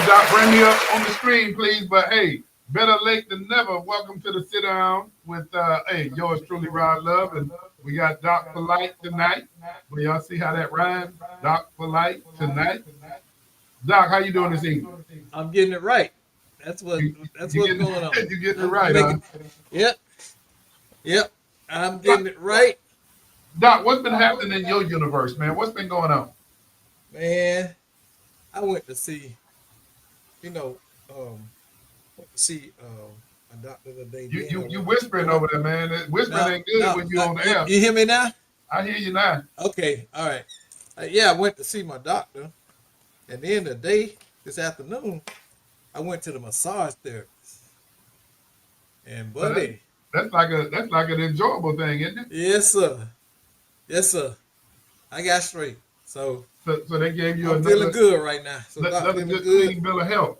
Hey, Doc, bring me up on the screen, please. But hey, better late than never. Welcome to the sit down with yours truly, Rod Love, and we got Doc Polite tonight. Well, y'all see how that rhymes? Doc Polite tonight. Doc, how you doing this evening? I'm getting it right. That's what You, that's you what's getting going on. you getting it I'm right, huh? making. Yep, yep. I'm Doc, getting it right, Doc, what's been happening in your universe, man? What's been going on? man. I went to see, you know, um, went to see a doctor the day. You Then you I you went. I whispering went over there, man. That whispering now. ain't good when you on the air. You hear me now? I hear you now. Okay, all right. Yeah, I went to see my doctor, and then the day this afternoon, I went to the massage therapist. And Well, buddy, that's like an enjoyable thing, isn't it? yes sir, yes sir. I got straight. So So they gave you I'm feeling another good right now. So doc another feeling good good. clean bill of health.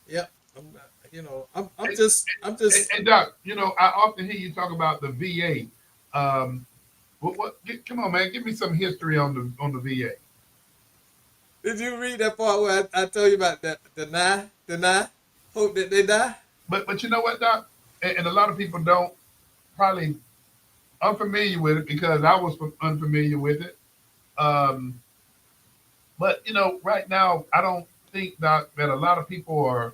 Yep. I'm Hey, I'm hey, just. Doc, I often hear you talk about the VA. Come on, man, give me some history on the VA. Did you read that part where I told you about that deny, hope that they die? But you know what, Doc, and a lot of people don't probably unfamiliar with it because I was unfamiliar with it. Um, but right now, I don't think, Doc, that a lot of people are.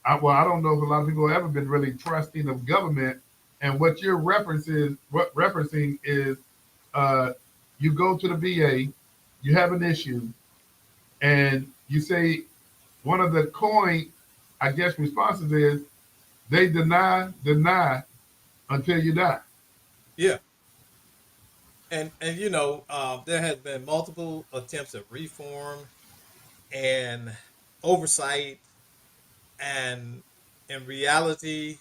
I don't know if a lot of people have ever been really trusting of government. And what you're referencing is uh, you go to the VA, you have an issue, and you say one of the coin, I guess, responses is they deny until you die. Yeah. And there has been multiple attempts at reform and oversight, and in reality,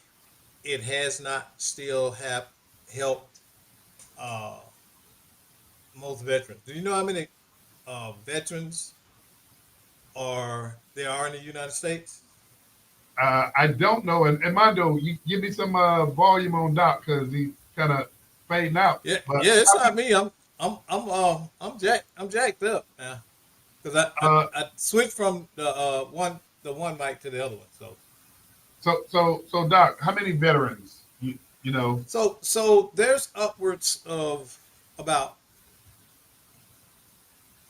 it has not still have helped uh, most veterans. Do you know how many veterans there are in the United States? I don't know, and Mondo, you give me some volume on Doc because he's kind of fading out. Yeah, But yeah, it's not me. I'm jacked up now because I switched from the one mic to the other one. so Doc, how many veterans? You know? So there's upwards of about,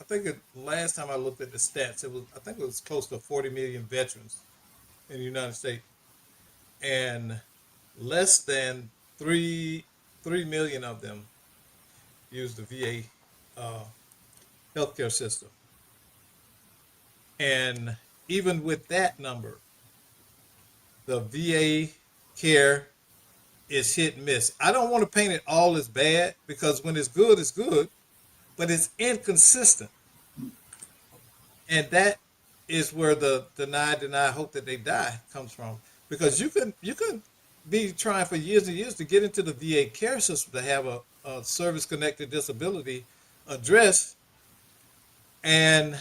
I think last time I looked at the stats, I think it was close to 40 million veterans in the United States, and less than 3 million of them use the VA healthcare system. And even with that number, the VA care is hit and miss. I don't want to paint it all as bad because when it's good, but it's inconsistent. And that is where the deny, hope that they die comes from. Because you can be trying for years and years to get into the VA care system to have a service connected disability addressed, and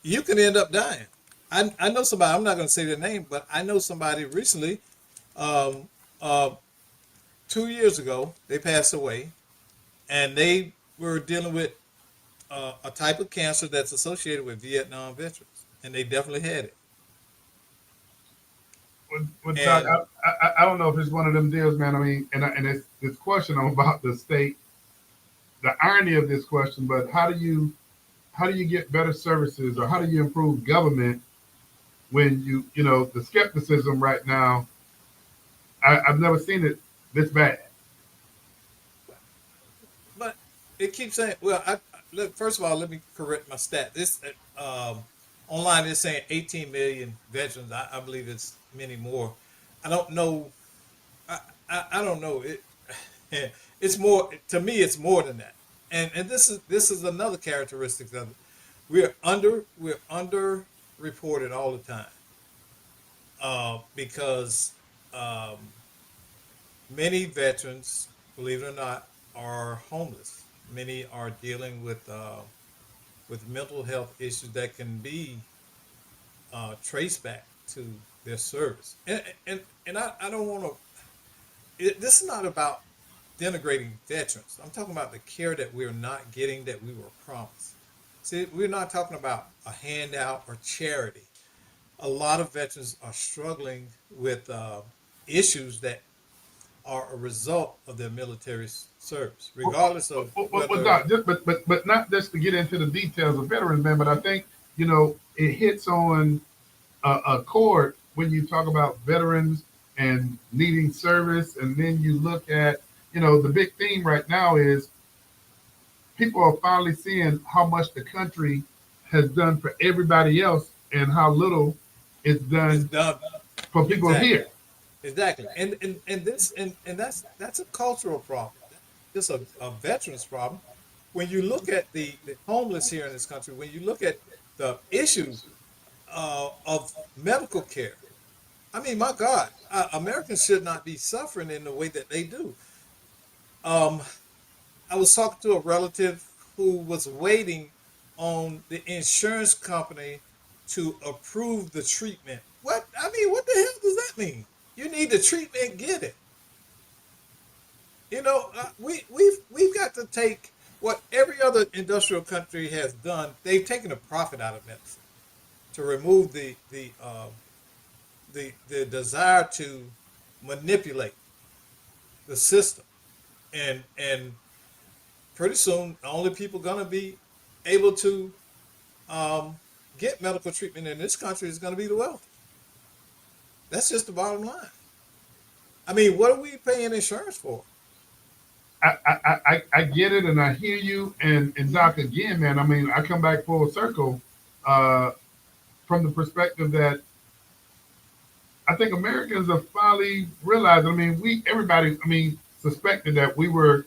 you can end up dying. I know somebody, I'm not going to say their name, but I know somebody recently, um, uh, 2 years ago, they passed away, and they were dealing with a type of cancer that's associated with Vietnam veterans, and they definitely had it. With Doc, And I don't know if it's one of them deals, man. I mean, and it's this question about the state, the irony of this question, but how do you get better services or how do you improve government when the skepticism right now? I've never seen it this bad. but it keeps saying, well, look. First of all, let me correct my stat. This online is saying 18 million veterans. I believe it's many more. I don't know. I don't know. It's more to me. It's more than that. And this is another characteristic of it. We're under reported all the time because um, many veterans, believe it or not, are homeless. Many are dealing with mental health issues that can be traced back to their service. And I don't want to. This is not about denigrating veterans. I'm talking about the care that we're not getting that we were promised. See, we're not talking about a handout or charity. a lot of veterans are struggling with issues that are a result of their military service, Well, regardless of whether. Doc, but not just to get into the details of veterans, man. But I think it hits on a chord when you talk about veterans and needing service, and then you look at the big theme right now is people are finally seeing how much the country has done for everybody else and how little it's It's done done. for people Exactly. here. Exactly. And this and that's a cultural problem. That's just a veterans problem. When you look at the homeless here in this country, when you look at the issues of medical care, I mean, my God, Americans should not be suffering in the way that they do. Um, I was talking to a relative who was waiting on the insurance company to approve the treatment. What I mean, what the hell does that mean? You need the treatment, get it. We've got to take what every other industrial country has done. They've taken a profit out of medicine to remove the desire to manipulate the system, and pretty soon the only people going to be able to um, get medical treatment in this country is going to be the wealthy. That's just the bottom line. I mean, what are we paying insurance for? I get it and I hear you and Doc again, man. I mean, I come back full circle uh, from the perspective that I think Americans have finally realized. I mean, everybody, I mean, suspected that we were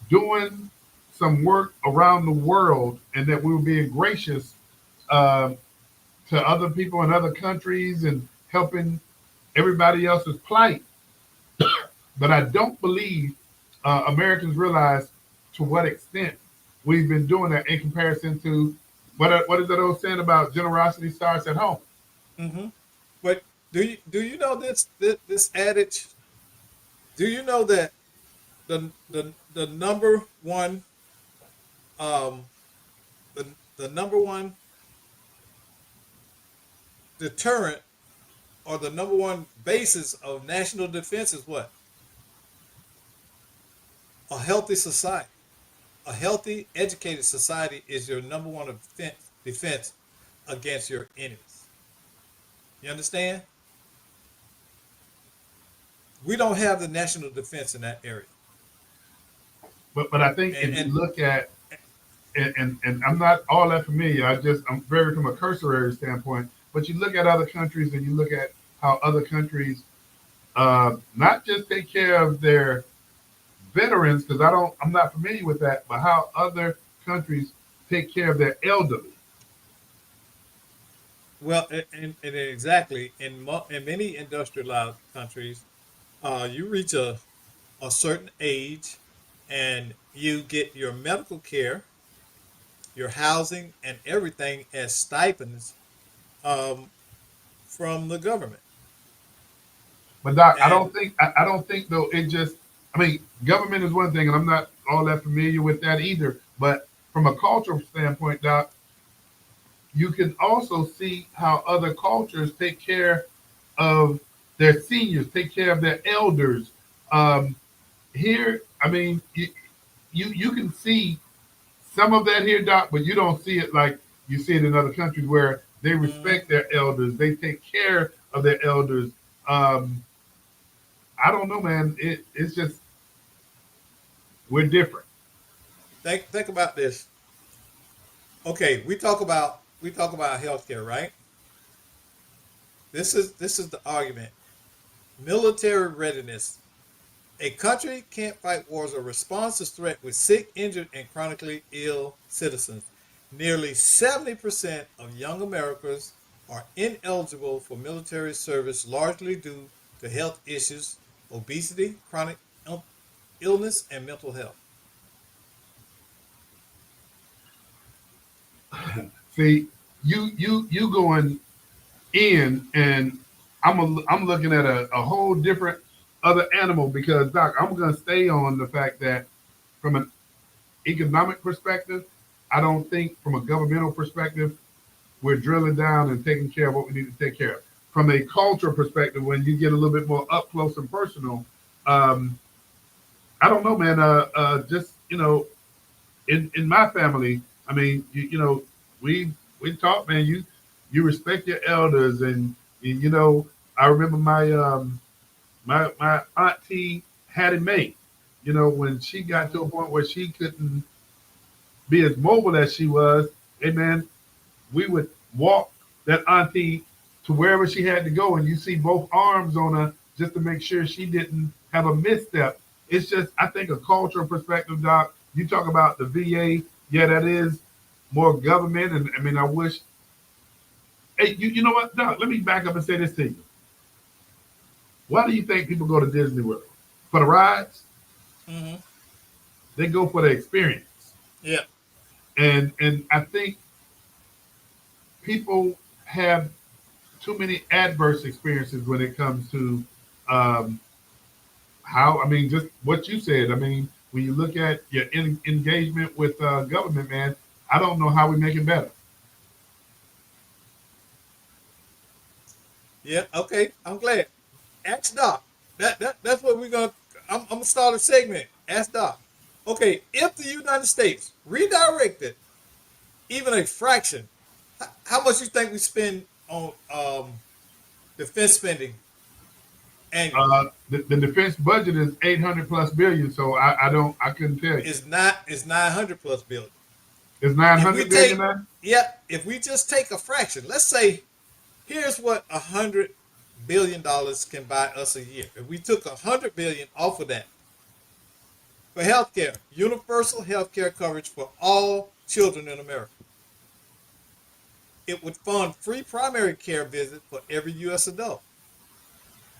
doing some work around the world and that we were being gracious uh, to other people in other countries and helping everybody else's plight. But I don't believe Americans realize to what extent we've been doing that in comparison to what is that old saying about generosity starts at home? Hmm. But do you know this adage? Do you know that the number one um the number one deterrent, or the number one basis of national defense, is what? A healthy society. A healthy, educated society is your number one defense against your enemies. You understand? We don't have the national defense in that area. But I think And if you and look at and I'm not all that familiar. I'm very from a cursory standpoint. But you look at other countries and you look at how other countries not just take care of their veterans because I'm not familiar with that, but how other countries take care of their elderly. well, and exactly in many industrialized countries, you reach a certain age, and you get your medical care, your housing, and everything as stipends um, from the government. But Doc, And I don't think though it just I mean government is one thing, and I'm not all that familiar with that either. But from a cultural standpoint, Doc, you can also see how other cultures take care of their seniors, take care of their elders. Um, Here, I mean, you can see some of that here, Doc, but you don't see it like you see it in other countries where they mhm, respect their elders, they take care of their elders. Um, I don't know, man. It's just we're different. think about this. Okay, we talk about healthcare, right? This is the argument. Military readiness. A country can't fight wars or respond to threat with sick, injured, and chronically ill citizens. Nearly 70% of young Americans are ineligible for military service, largely due to health issues, obesity, chronic illness, and mental health. See, you going in, and I'm looking at a whole different other animal because Doc, I'm going to stay on the fact that from an economic perspective, I don't think from a governmental perspective we're drilling down and taking care of what we need to take care of. From a cultural perspective, when you get a little bit more up close and personal, um, I don't know, man. Just in my family, I mean, we talk, man. You respect your elders, and I remember my auntie Hattie Mae. When she got to a point where she couldn't be as mobile as she was, hey man, we would walk that auntie to wherever she had to go, and you see both arms on her just to make sure she didn't have a misstep. It's just, I think, a cultural perspective, Doc. You talk about the VA, yeah, that is more government, and I mean, I wish. Hey, you know what, Doc? Let me back up and say this to you. Why do you think people go to Disney World? For the rides? Mm-hmm. They go for the experience, Yeah. and I think people have too many adverse experiences when it comes to um, how. I mean, just what you said. I mean, when you look at your engagement with government, man, I don't know how we make it better. Yeah. Okay. I'm glad. Ask Doc. That's what we're gonna. I'm gonna start a segment. Ask Doc. Okay. If the United States redirected even a fraction, how much you think we spend on defense spending annually? The defense budget is 800 plus billion, so I couldn't tell you. It's 900 plus billion. It's nine If we hundred billion take now. Yeah, if we just take a fraction, let's say here's what $100 billion can buy us a year. If we took 100 billion off of that for healthcare, universal healthcare coverage for all children in America, it would fund free primary care visits for every U.S. adult,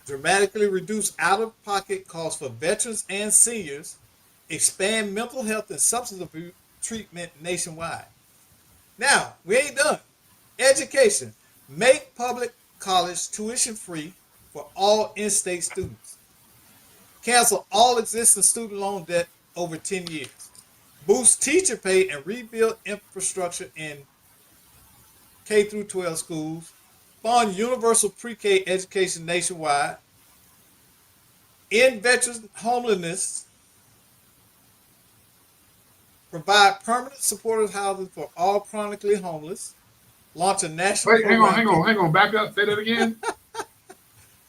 dramatically reduce out-of-pocket costs for veterans and seniors, expand mental health and substance abuse treatment nationwide. Now, we ain't done. Education. Make public college tuition free for all in-state students. Cancel all existing student loan debt over 10 years. Boost teacher pay and rebuild infrastructure in K through 12 schools. Fund universal pre-K education nationwide. End veterans homelessness. Provide permanent supportive housing for all chronically homeless. Launch a national Wait, hang on, program hang to on, hang on. Back up. Say that again.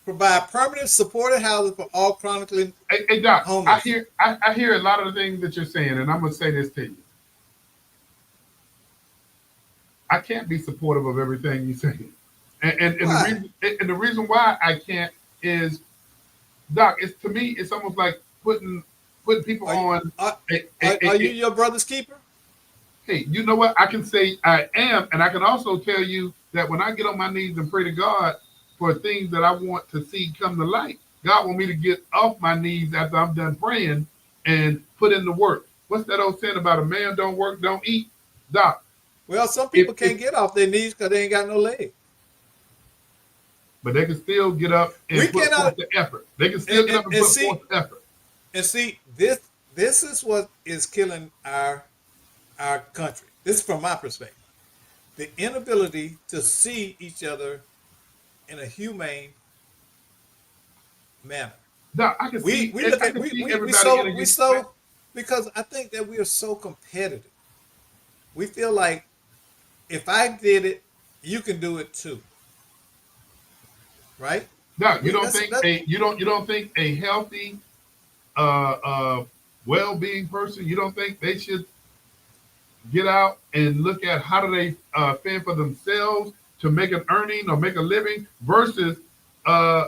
provide permanent supportive housing for all chronically Hey, Doc, homeless. I hear a lot of the things that you're saying, and I'm gonna say this to you. I can't be supportive of everything you say, and the Why? reason why I can't is, Doc. It's, to me, it's almost like putting people Are you on. are, A, are you your brother's keeper? hey, you know what? I can say I am, and I can also tell you that when I get on my knees and pray to God for things that I want to see come to light, God want me to get off my knees after I'm done praying and put in the work. What's that old saying about a man don't work, don't eat? Doc, Well, some people if can't get off their knees because they ain't got no leg. but they can still get up We and put forth cannot the effort. They can still get up and and put see forth the effort. this is what is killing our country. This is from my perspective. The inability to see each other in a humane manner. Doc, We look I at can see we everybody in so a we human way. so because I think that we are so competitive. We feel like if I did it, you can do it too, right? Doc, We that's that you don't think a healthy well-being person, you don't think they should get out and look at how do they fend for themselves to make an earning or make a living versus uh,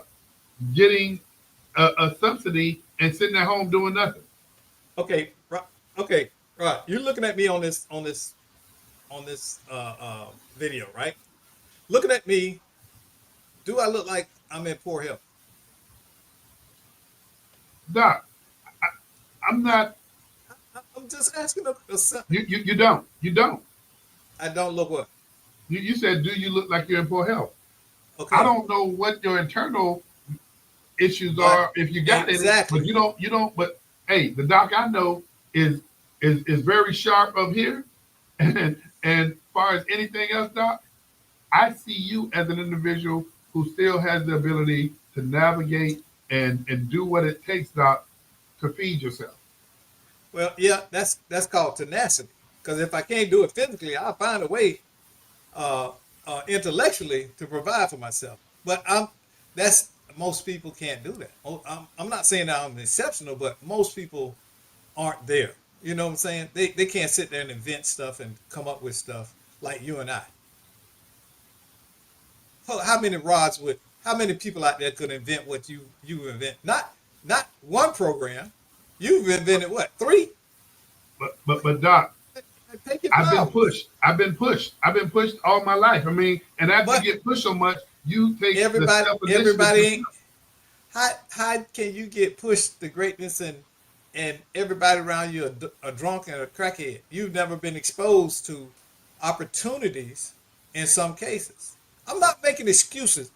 getting a subsidy and sitting at home doing nothing. okay, right, okay, right. You're looking at me on this video, right? Looking at me, do I look like I'm in poor health? Doc, I'm not. I'm just asking You don't. I don't look what? You said, do you look like you're in poor health? I Okay, don't know what your internal issues but are if you got any, but exactly. you don't. But hey, the doc I know is is very sharp up here, and as far as anything else, doc. I see you as an individual who still has the ability to navigate and do what it takes, Doc, to feed yourself. Well, yeah, that's called tenacity. Because if I can't do it physically, I'll find a way uh, intellectually to provide for myself. But that's most people can't do that. I'm not saying that I'm exceptional, but most people aren't there. You know what I'm saying? They can't sit there and invent stuff and come up with stuff like you and I. How many rods would? How many people out there could invent what you invent? Not one program. You've invented what, three? But Doc, Take your I've been flowers. pushed. I've been pushed. I've been pushed all my life. I mean, and after you But get pushed so much, you take the self initiative everybody ain't. yourself. How can you get pushed to greatness and everybody around you are drunk and a crackhead? You've never been exposed to opportunities in some cases. I'm not making excuses.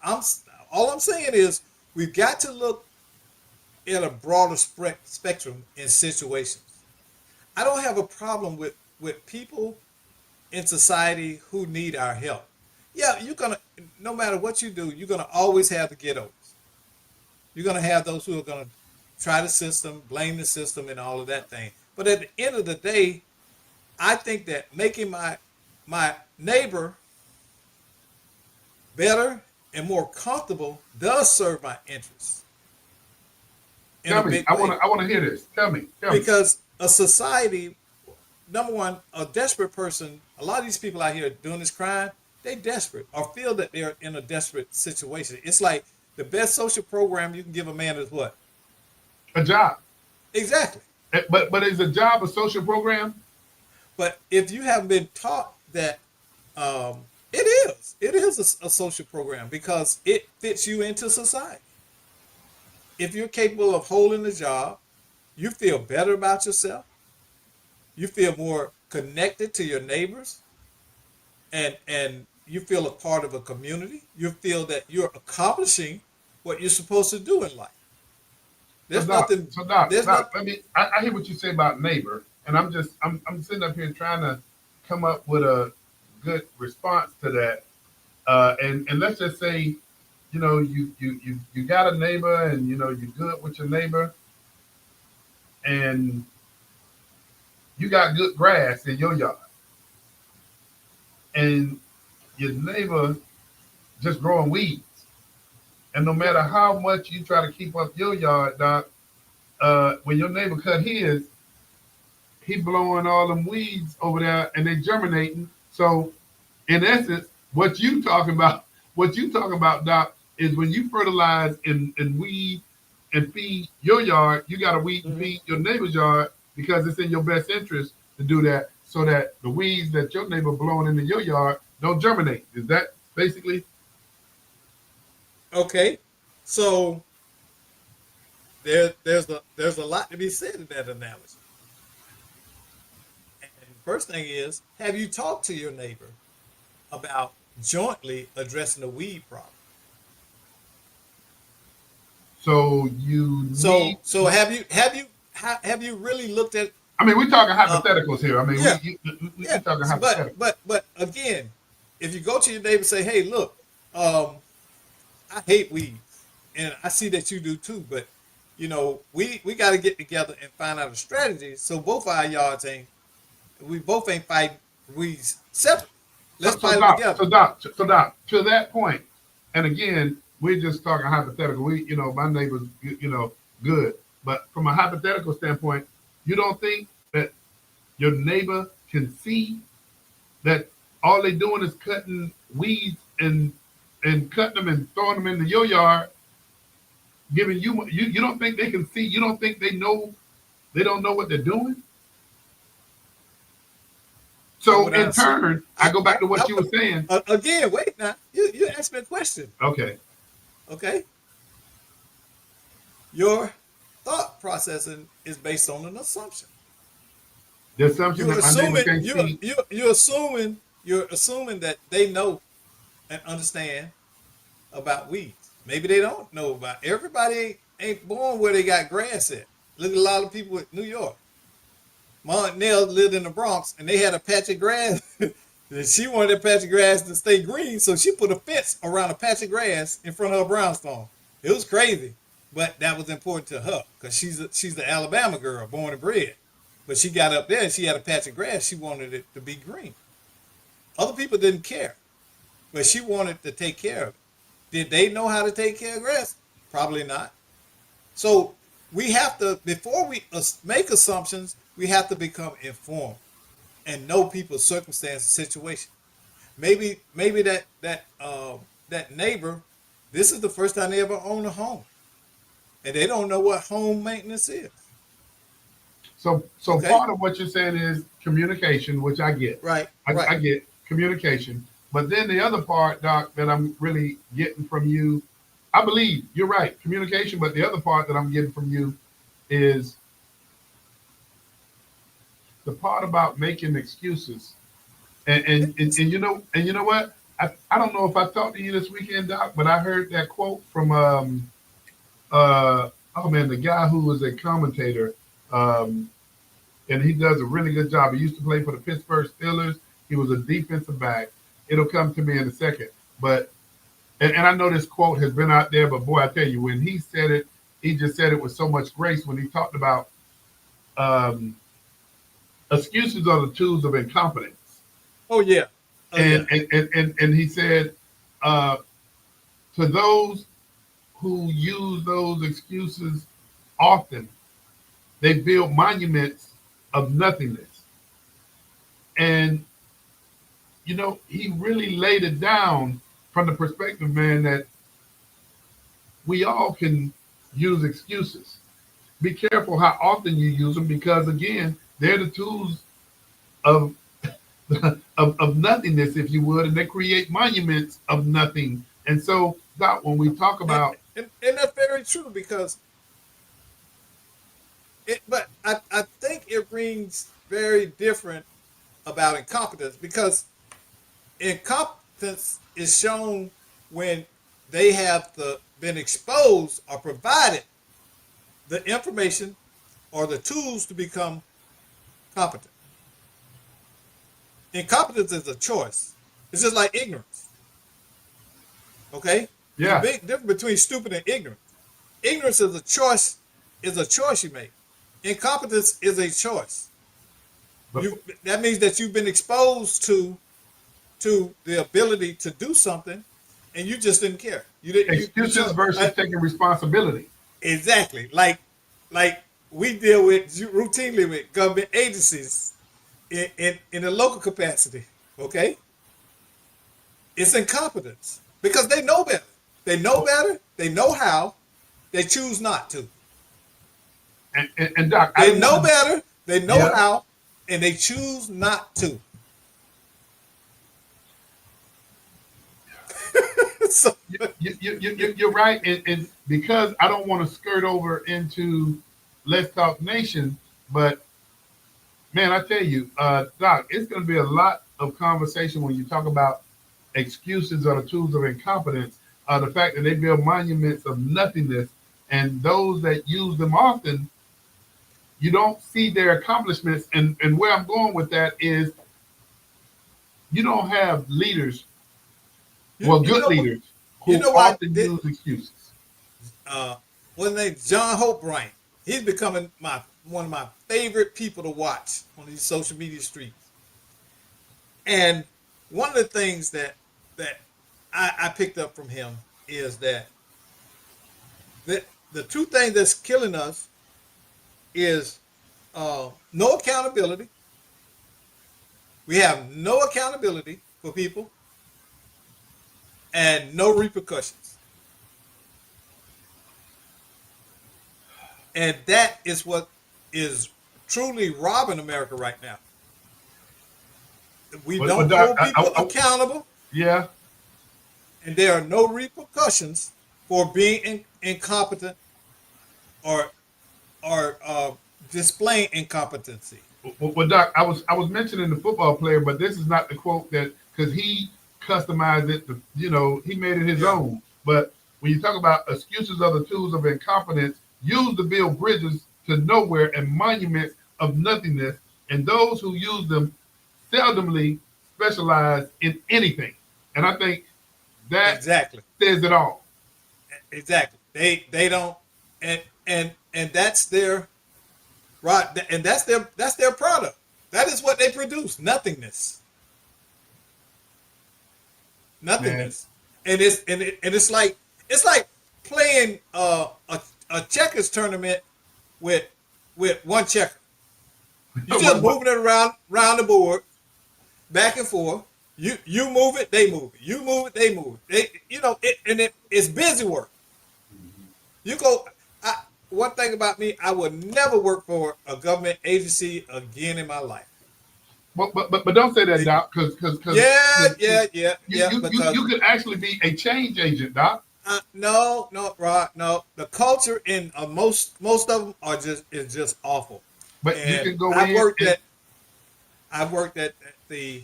All I'm saying is we've got to look at a broader spectrum in situations. I don't have a problem with people in society who need our help. Yeah, you're gonna, no matter what you do, you're gonna always have the ghettos. You're gonna have those who are gonna try the system, blame the system, and all of that thing. But at the end of the day, I think that making my neighbor better and more comfortable does serve my interests in a Tell me, big way. I want to hear this. Tell me. Because a society, number one, a desperate person, a lot of these people out here doing this crime, they desperate or feel that they're in a desperate situation. It's like the best social program you can give a man is what? A job. Exactly. But is a job a social program? But if you haven't been taught that, it is a social program because it fits you into society. If you're capable of holding a job, you feel better about yourself. You feel more connected to your neighbors, and you feel a part of a community. You feel that you're accomplishing what you're supposed to do in life. So There's doc, nothing. so doc, There's doc. not. I hear what you say about neighbor, and I'm sitting up here trying to come up with a good response to that. And let's just say, you got a neighbor, and you're good with your neighbor, and you got good grass in your yard, and your neighbor just growing weeds, and no matter how much you try to keep up your yard, doc, when your neighbor cut his, he blowing all them weeds over there, and they germinating. So in essence, what you talking about, Doc, is when you fertilize and weed and feed your yard, you got to weed and Mhm. feed your neighbor's yard because it's in your best interest to do that, so that the weeds that your neighbor blowing into your yard don't germinate. Is that basically? Okay. So there's a lot to be said in that analogy. And the first thing is, have you talked to your neighbor about jointly addressing the weed problem? So you need. So have you really looked at I mean, we're talking uh hypotheticals here. I mean, yeah, we yeah. talking hypotheticals. But again, if you go to your neighbor and say, "Hey, look, um, I hate weeds, and I see that you do too, but we got to get together and find out a strategy so both our yards ain't we both ain't fighting weeds separately. So, Let's so fight them doc, together." so doc, so doc, to that point, and again, we're just talking hypothetical. My neighbor's, good, but from a hypothetical standpoint, you don't think that your neighbor can see that all they doing is cutting weeds and cutting them and throwing them into your yard, giving you don't think they can see? You don't think they know? They don't know what they're doing. From So what I in see, turn, I I, go I, back to what I you were saying. again, wait now. You asked me a question, Okay, okay? Your thought processing is based on an assumption. the assumption You're that my neighbor assuming can't you see. you you're assuming that they know and understand about weeds. Maybe they don't know about. Everybody ain't born where they got grass at. Look at a lot of people in New York. My aunt Nell lived in the Bronx, and they had a patch of grass And she wanted that patch of grass to stay green, so she put a fence around a patch of grass in front of her brownstone. It was crazy, but that was important to her because she's the Alabama girl, born and bred. But she got up there and she had a patch of grass. She wanted it to be green. Other people didn't care, but she wanted to take care of it. Did they know how to take care of grass? Probably not. So we have to, before we make assumptions, we have to become informed and know people's circumstances, situation. Maybe that neighbor, this is the first time they ever own a home, and they don't know what home maintenance is. So Okay, part of what you're saying is communication, which I get. right, I right. get communication. But then the other part, Doc, that I'm really getting from you, I believe you're right, communication. But the other part that I'm getting from you is the part about making excuses. And you know what? I don't know if I talked to you this weekend, Doc, but I heard that quote from oh man, the guy who was a commentator. Um, and he does a really good job. He used to play for the Pittsburgh Steelers. He was a defensive back. It'll come to me in a second. But and I know this quote has been out there, but boy, I tell you, when he said it, he just said it with so much grace when he talked about um, excuses are the tools of incompetence. Oh yeah, oh yeah. And he said, uh, to those who use those excuses often, they build monuments of nothingness. And he really laid it down from the perspective, man, that we all can use excuses. Be careful how often you use them because, again, they're the tools of, of nothingness, if you would, and they create monuments of nothing. And so, Doc, when we talk and, about, and that's very true because but I think it rings very different about incompetence because incompetence is shown when they have been exposed or provided the information or the tools to become competent. Incompetence is a choice. It's just like ignorance. Okay? There's a yeah, big difference between stupid and ignorant. Ignorance is a choice you make. Incompetence is a choice. but That means that you've been exposed to the ability to do something and you just didn't care. You excuses chose versus taking responsibility. exactly like we deal with routinely with government agencies in a local capacity. Okay, it's incompetence because they know better. They know better. They know how. They choose not to. And Doc, I They don't want know to, better. They know yeah, how, and they choose not to. So, you're right. And because I don't want to skirt over into Let's Talk Nation, but man, I tell you, Doc, it's going to be a lot of conversation when you talk about excuses or the tools of incompetence, the fact that they build monuments of nothingness, and those that use them often, you don't see their accomplishments. And where I'm going with that is you don't have leaders, you well, you good know what leaders, you who know what often use excuses. what's his name? John Hope Bryant. He's becoming my one of my favorite people to watch on these social media streets. And one of the things that I picked up from him is that the two things that's killing us is no accountability. We have no accountability for people and no repercussions. And that is what is truly robbing America right now. We But don't Doc, hold people accountable, yeah, and there are no repercussions for being incompetent or or displaying incompetency. well, Doc, I was mentioning the football player, but this is not the quote that because he customized it. He made it his Yeah, own. But when you talk about excuses are the tools of incompetence, used to build bridges to nowhere and monuments of nothingness, and those who use them seldomly specialize in anything, and I think that Exactly. says it all. Exactly. They don't, and that's their right, and that's their product. That is what they produce. Nothingness. Man, Nothingness. And it's like playing a checkers tournament with one checker. You just moving it around the board, back and forth. You move it, they move it. You move it, they move it. It's busy work. You go. I, One thing about me, I would never work for a government agency again in my life. but don't say that, It- Doc, because yeah. Because you could actually be a change agent, Doc. no, Rod, no. The culture in most of them are just is just awful. But you And can go in and I've worked at the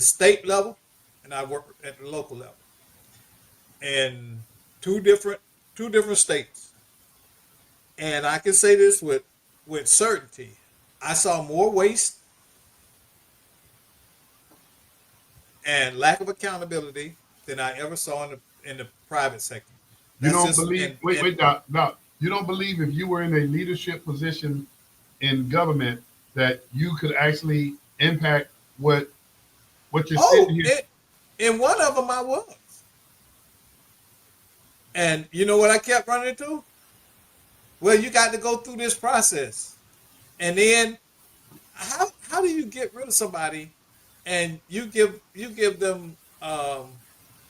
state level, and I worked at the local level, and two different two different states. And I can say this with certainty. I saw more waste and lack of accountability than I ever saw in the private sector. you That's don't just believe. Wait, and wait, Doc. You don't believe if you were in a leadership position in government that you could actually impact what you're sitting oh, here. in one of them I was. And you know what I kept running into? Well, you got to go through this process. And then how do you get rid of somebody and you give them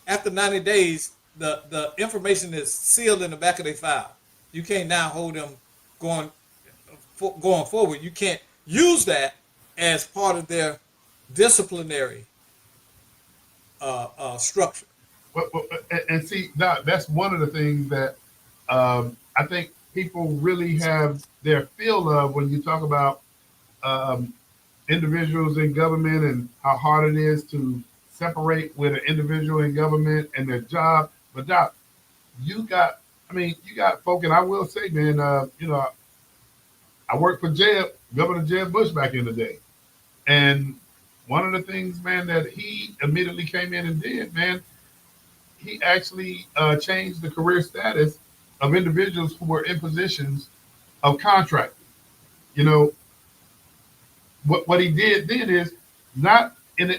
after 90 days the information is sealed in the back of their file. You can't now hold them going going forward. You can't use that as part of their disciplinary structure. And see, that's one of the things that I think people really have their feel of when you talk about um, individuals in government and how hard it is to separate with an individual in government and their job. But Doc, you got, I mean, you got folk, and I will say, man, I worked for Jeb, Governor Jeb Bush back in the day. And one of the things, man, that he immediately came in and did, man, he actually changed the career status of individuals who were in positions of contracting. You know, what he did then is not in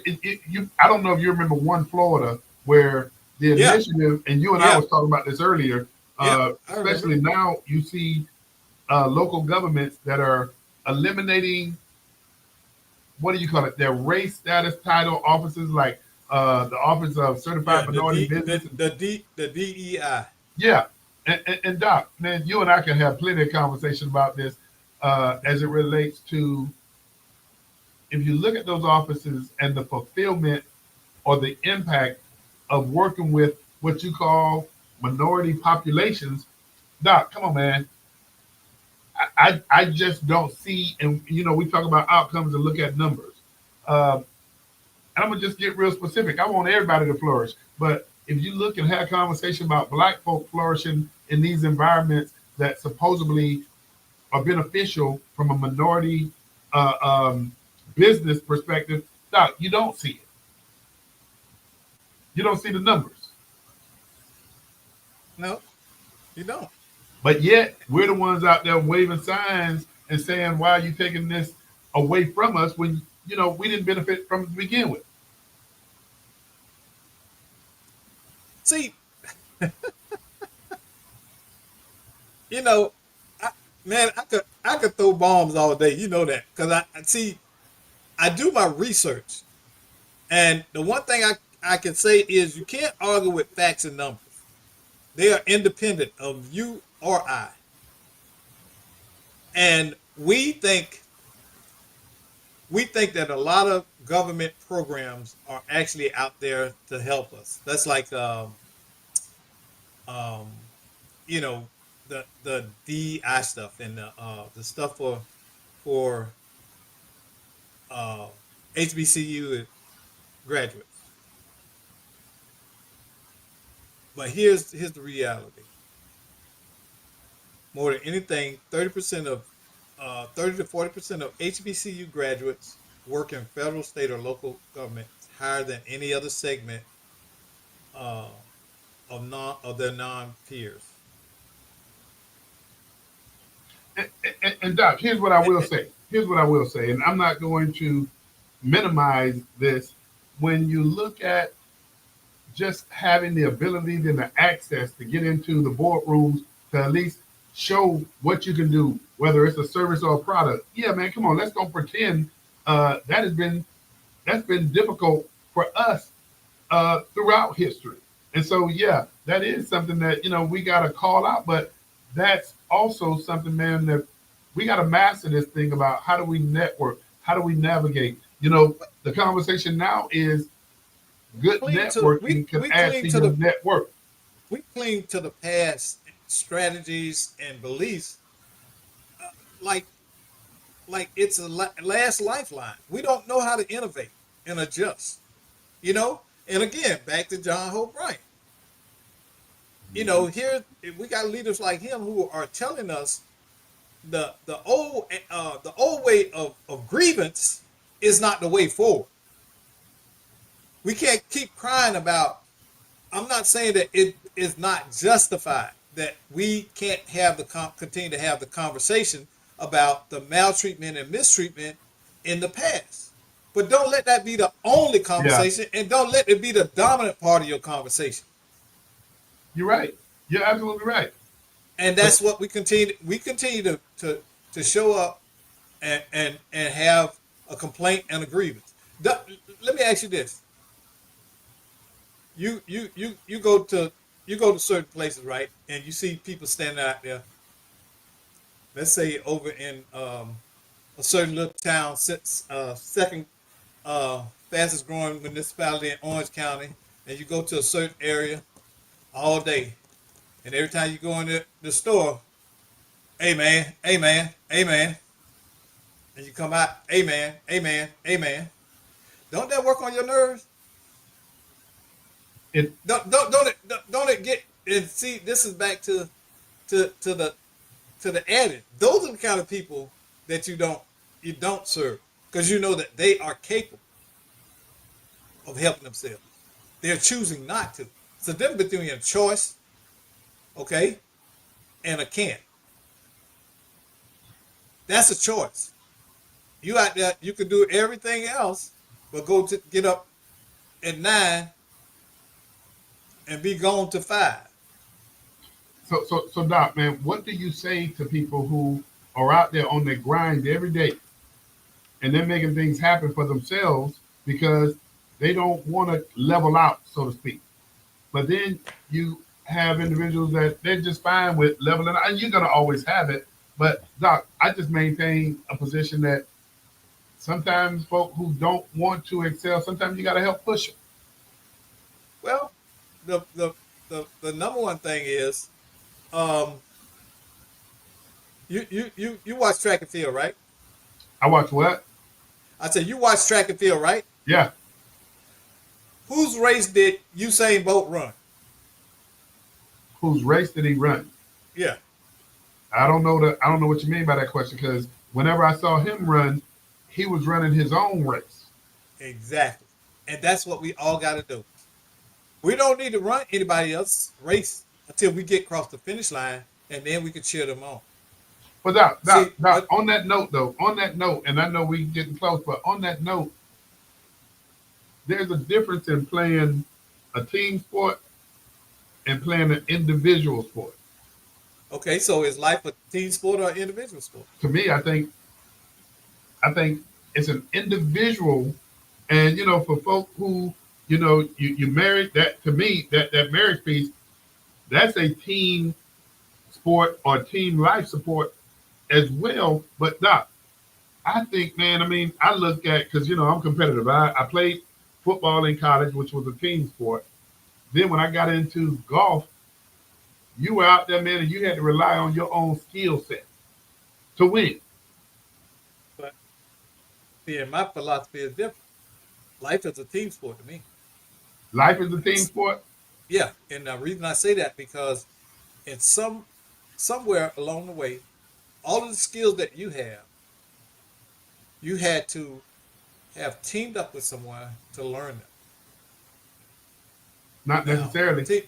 you. I don't know if you remember One Florida where the Yeah, initiative, and you and I yeah, was talking about this earlier. yeah. I remember. Especially now, you see local governments that are eliminating, what do you call it? Their race status title offices, like the Office of Certified Yeah, Minority Business. the DEI. Yeah, and Doc, man, you and I can have plenty of conversation about this as it relates to, if you look at those offices and the fulfillment or the impact of working with what you call minority populations. Doc, come on, man. I just don't see, and we talk about outcomes and look at numbers. Um, and I'm gonna just get real specific. I want everybody to flourish, but if you look and have a conversation about Black folk flourishing in these environments that supposedly are beneficial from a minority uh, um, business perspective, Doc, you don't see it. You don't see the numbers. No, you don't. But yet, we're the ones out there waving signs and saying, why are you taking this away from us when, we didn't benefit from it to begin with? See, you know, I, man, I could throw bombs all day. You know that because I see I do my research, and the one thing I can say is you can't argue with facts and numbers. They are independent of you or I, and we think that a lot of government programs are actually out there to help us. That's like um, you know the DI stuff and the stuff for uh, HBCU graduates. But here's the reality. More than anything, 30 to 40% of HBCU graduates work in federal, state, or local government higher than any other segment uh, of their non peers. And Doc, here's what I will say. Here's what I will say, and I'm not going to minimize this. When you look at just having the ability and the access to get into the boardrooms to at least show what you can do, whether it's a service or a product. Yeah, man, come on, let's don't pretend that's been difficult for us throughout history. And so, yeah, that is something that we got to call out. But that's also something, man, that we got to master this thing about how do we network, how do we navigate. The conversation now is good Cling to networking can we add cling to to your the network. we cling to the past strategies and beliefs like it's a last lifeline. We don't know how to innovate and adjust. You know, and again, back to John Hope Bryant. Here we got leaders like him who are telling us the old way of grievance is not the way forward. We can't keep crying about. I'm not saying that it is not justified that we can't have continue to have the conversation about the maltreatment and mistreatment in the past. But don't let that be the only Yeah, conversation, and don't let it be the dominant part of your conversation. you're right. You're absolutely right. And But that's what we continue to show up and have a complaint and a grievance. Let me ask you this: you go to certain places, right? And you see people standing out there. Let's say over in a certain little town, second fastest growing municipality in Orange County, and you go to a certain area all day, and every time you go in the store, amen, amen, amen, and you come out, amen, amen, amen. Don't that work on your nerves? it, Don't it get and see? This is back to to the to the adage. Those are the kind of people that you don't serve because you know that they are capable of helping themselves. They're choosing not to. It's a difference between a choice, okay, and a can't. That's a choice. You out there, you can do everything else, but go to get up at 9 and be gone to 5. so Doc, man, what do you say to people who are out there on their grind every day and they're making things happen for themselves because they don't want to level out, so to speak? But then you have individuals that they're just fine with leveling out, and you're gonna always have it. But Doc, I just maintain a position that sometimes folk who don't want to excel, sometimes you gotta help push them. Well, the number one thing is um you watch track and field, right? I watch what? I said you watch track and field, right? Yeah. Whose race did Usain Bolt run? Whose race did he run? Yeah, I don't know what you mean by that question because whenever I saw him run, he was running his own race. exactly. And that's what we all got to do. We don't need to run anybody else's race until we get across the finish line, and then we can cheer them on. But Doc, See, but on that note though, on that note, and I know we getting close, but on that note, there's a difference in playing a team sport and playing an individual sport. okay, so is life a team sport or an individual sport? To me, I think it's an individual, and for folk who you married, that to me that marriage piece, that's a team sport or team life support as well. But Doc, I think, man, I mean, I look at because I'm competitive. I played football in college, which was a team sport. Then when I got into golf, you were out there, man, and you had to rely on your own skill set to win. But see, my philosophy is different. Life is a team sport to me. Life is a team It's sport. yeah, and the reason I say that because in somewhere along the way, all of the skills that you have, you had to have teamed up with someone to learn them. not Now, necessarily. see,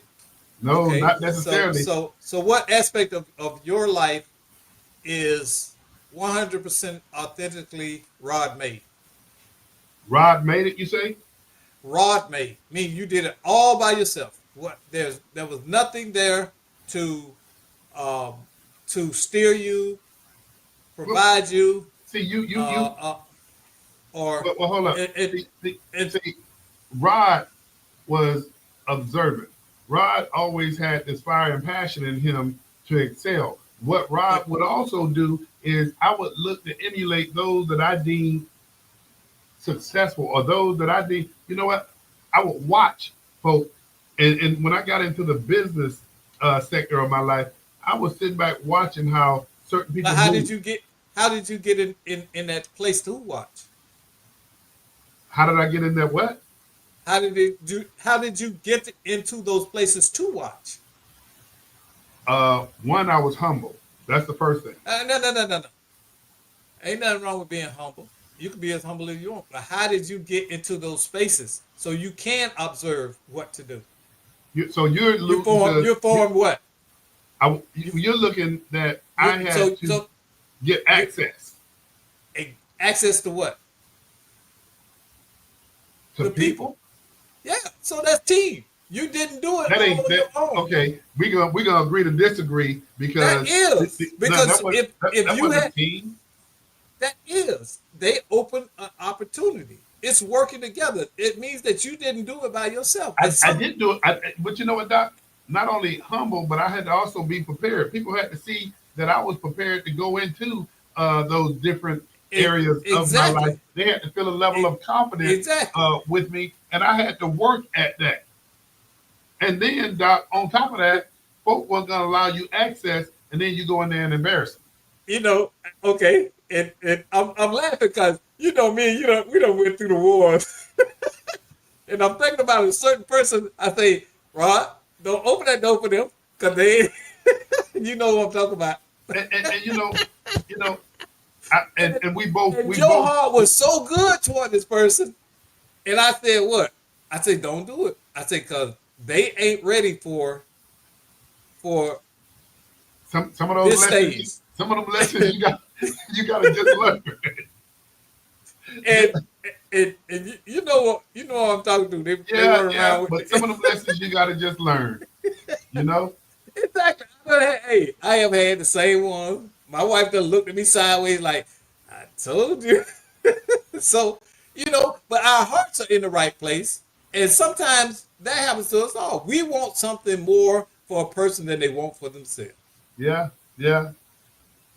No, okay, not necessarily. so what aspect of your life is 100% authentically Rod made? Rod made it, you say? Rod made, meaning you did it all by yourself. What there was nothing there to um, to steer you, Well, provide you, see, uh, uh, or well, hold up. it, it, See, Rod was observant. Rod always had this fire and passion in him to excel. What Rod but would also do is I would look to emulate those that I deem successful or those that I deem, you know what? I would watch folks. And when I got into the business sector of my life, I was sitting back watching how certain but people move. how did you get in that place to watch? How did I get in that what? How did you get into those places to watch? One, I was humble. That's the first thing. No. Ain't nothing wrong with being humble. You can be as humble as you want. But how did you get into those spaces so you can observe what to do? So you're looking to, You form what? You you're looking that I you had to so get you access access to what? to The people. people. Yeah. So that's team. You didn't do it That all ain't on that. your own. Okay, we gonna agree to disagree That because is no, because if that you wasn't a had team. that is they open an opportunity. It's working together. It means that you didn't do it by yourself. And I some did do it, but you know what, Doc? Not only humble, but I had to also be prepared. People had to see that I was prepared to go into those different areas of my life. exactly. They had to feel a level E- of confidence exactly. with me, and I had to work at that. And then, Doc, on top of that, folk weren't going to allow you access, and then you go in there and embarrass them. You know, okay, and I'm laughing because you know me, we don't went through the wars, and I'm thinking about a certain person. I say, Rod, don't open that door for them because they, you know what I'm talking about. And you know, And and and we Joe both, Hart was so good toward this person, and I said, what? I said, don't do it. I said, because they ain't ready for some of those this lessons, stage. some of them lessons you got to just learn. And and you know what I'm talking to. They Yeah, run yeah, around but with some of them lessons you got to just learn. You know, exactly. Hey, I have had the same one. My wife done looked at me sideways like, I told you. So, but our hearts are in the right place. And sometimes that happens to us all. We want something more for a person than they want for themselves. yeah, yeah.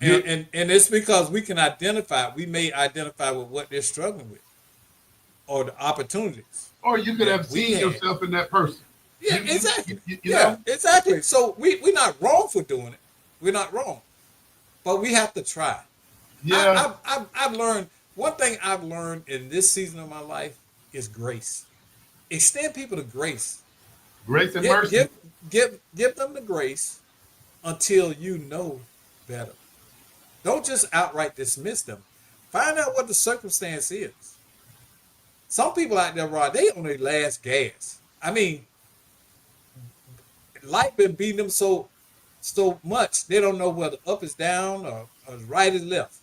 And You and, and it's because we may identify with what they're struggling with or the opportunities or you could that have we seen had. yourself in that person. Yeah, exactly. You Yeah, know, exactly. So we're not wrong for doing it. We're not wrong. But we have to try. yeah, I've learned one thing I've learned in this season of my life is grace. Extend people to grace. grace and Give mercy. give give them the grace until you know better. Don't just outright dismiss them. Find out what the circumstance is. Some people out there, Rod, they on their last gas. I mean, life been beating them so much they don't know whether up is down or right is left.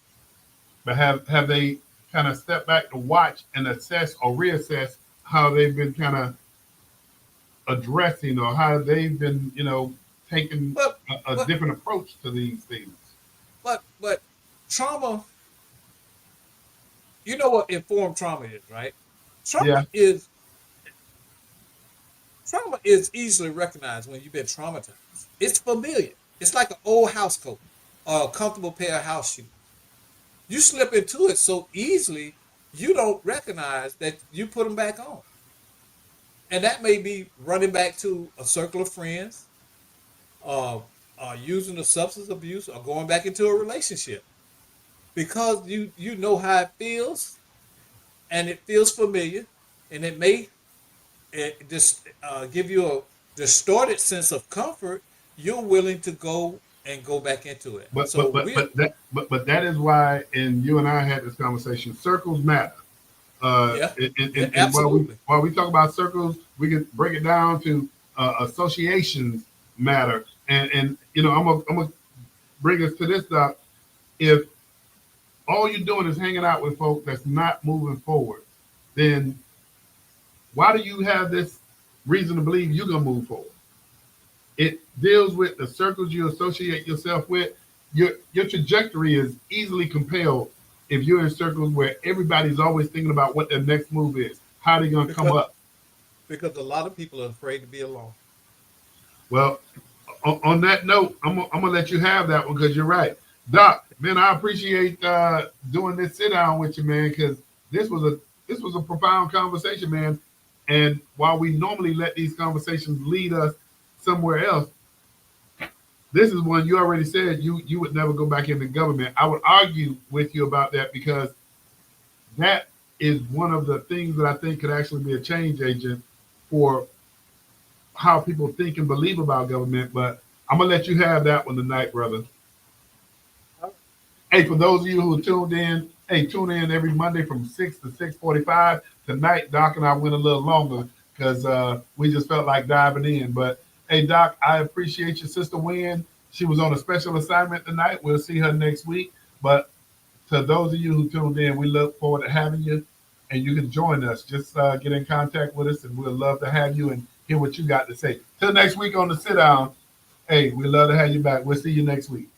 But have they kind of stepped back to watch and assess or reassess how they've been kind of addressing or how they've been, taking But a but different approach to these things? but trauma, you know what informed trauma is, right? Trauma Yeah, is trauma is easily recognized when you've been traumatized. It's familiar. It's like an old house coat or a comfortable pair of house shoes. You slip into it so easily, you don't recognize that you put them back on. And that may be running back to a circle of friends, uh, using a substance abuse, or going back into a relationship because you know how it feels and it feels familiar, and it may just give you a distorted sense of comfort. You're willing to go back into it. but So but but we're but that but that is why, and you and I had this conversation. Circles matter. Yeah, yeah, And absolutely. while we talk about circles, we can break it down to associations matter. And you know, I'm gonna bring us to this, Doc. If all you're doing is hanging out with folk that's not moving forward, then why do you have this reason to believe you're gonna move forward? It deals with the circles you associate yourself with. Your trajectory is easily compelled if you're in circles where everybody's always thinking about what their next move is, how they're gonna come Because up. because a lot of people are afraid to be alone. Well, on that note, I'm gonna let you have that one because you're right, Doc. Man, I appreciate doing this sit down with you, man, because this was a this was a profound conversation, man. And while we normally let these conversations lead us somewhere else, this is one you already said you would never go back into government. I would argue with you about that because that is one of the things that I think could actually be a change agent for how people think and believe about government. But I'm gonna let you have that one tonight, brother. Hey, for those of you who tuned in, hey, tune in every Monday from 6 to 6:45. Tonight, Doc and I went a little longer because we just felt like diving in. But hey, Doc, I appreciate your sister Wynn. She was on a special assignment tonight. We'll see her next week. But to those of you who tuned in, we look forward to having you, and you can join us. Just get in contact with us, and we'd love to have you and hear what you got to say. Till next week on the sit down. Hey, we'd love to have you back. We'll see you next week.